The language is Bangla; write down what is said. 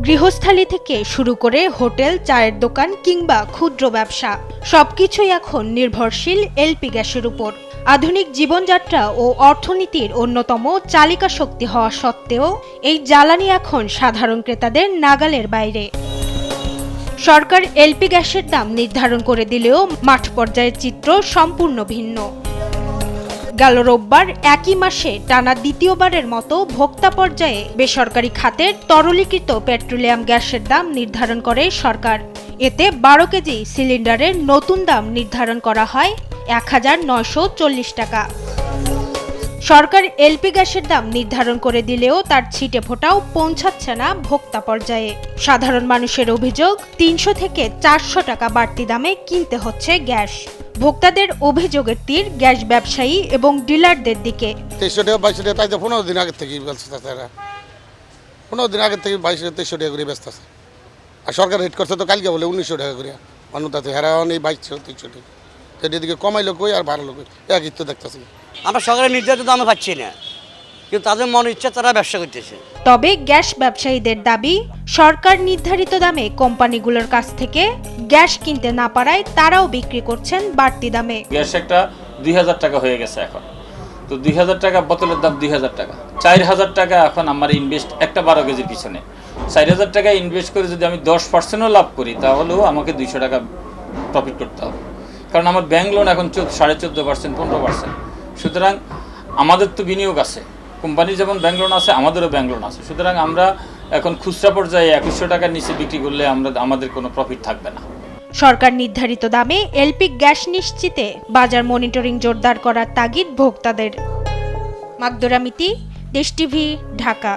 গৃহস্থালী থেকে শুরু করে হোটেল, চায়ের দোকান কিংবা ক্ষুদ্র ব্যবসা সবকিছুই এখন নির্ভরশীল এলপি গ্যাসের উপর। আধুনিক জীবনযাত্রা ও অর্থনীতির অন্যতম চালিকা শক্তি হওয়া সত্ত্বেও এই জ্বালানি এখন সাধারণ ক্রেতাদের নাগালের বাইরে। সরকার এলপি গ্যাসের দাম নির্ধারণ করে দিলেও মাঠ পর্যায়ের চিত্র সম্পূর্ণ ভিন্ন। গেল রোববার একই মাসে টানা দ্বিতীয়বারের মতো ভোক্তা পর্যায়ে বেসরকারি খাতের তরলীকৃত পেট্রোলিয়াম গ্যাসের দাম নির্ধারণ করে সরকার। এতে 12 কেজি সিলিন্ডারের নতুন দাম নির্ধারণ করা হয় 1940 টাকা। সরকার এলপি গ্যাসের দাম নির্ধারণ করে দিলেও তার ছিটে ফোঁটাও পৌঁছাচ্ছে না ভোক্তা পর্যায়ে। সাধারণ মানুষের অভিযোগ, 300 থেকে 400 টাকা বাড়তি দামে কিনতে হচ্ছে গ্যাস। ভোক্তাদের অভিযোগের তীর গ্যাস ব্যবসায়ী এবং ডিলারদের দিকে। 2300 টাকা 2200 টাকা, তাই তো 15 দিন আগে থেকেই বলছে তারা। 15 দিন আগে থেকে 2200-2300 টাকা করে ব্যস্ত আছে। আর সরকার রেট করছে তো কালকে বলে 1900 টাকা করে। মানুষ তাতে হেরান এই 2200-2300 টাকা। এদিকে কমাইলো কই আর বাড়ালো কই, একই তো দেখতেছি। আমরা সরকারের নির্ধারিত দামে পাচ্ছি না, কিন্তু তাদের মন ইচ্ছা তারা ব্যবসা করতেছে। তবে গ্যাস ব্যবসায়ীদের দাবি, সরকার নির্ধারিত দামে কোম্পানিগুলোর কাছ থেকে গ্যাস কিনতে না পারায় তারাও বিক্রি করছেন বাড়তি দামে। গ্যাস একটা 2000 টাকা হয়ে গেছে এখন, তো 2000 টাকা বোতলের দাম 2000 টাকা, 4000 টাকা এখন আমার ইনভেস্ট একটা 12 কেজির পিছনে। 4000 টাকা ইনভেস্ট করে যদি আমি 10%ও লাভ করি তাহলেও আমাকে 200 টাকা প্রফিট করতে হবে, কারণ আমার ব্যাংক লোন এখন 14.5%, 15%। সুতরাং আমাদের তো বিনিয়োগ আছে, কোম্পানি যেমন ব্যাংক লোন আছে আমাদেরও ব্যাংক লোন আছে। সুতরাং আমরা এখন খুচরা পর্যায়ে 2100 টাকার নিচে বিক্রি করলে আমাদের কোনো প্রফিট থাকবে না। সরকার নির্ধারিত দামে এলপি গ্যাস নিশ্চিতে বাজার মনিটরিং জোরদার করার তাগিদ ভোক্তাদের। মাকদুরা মিতি, দেশ টিভি, ঢাকা।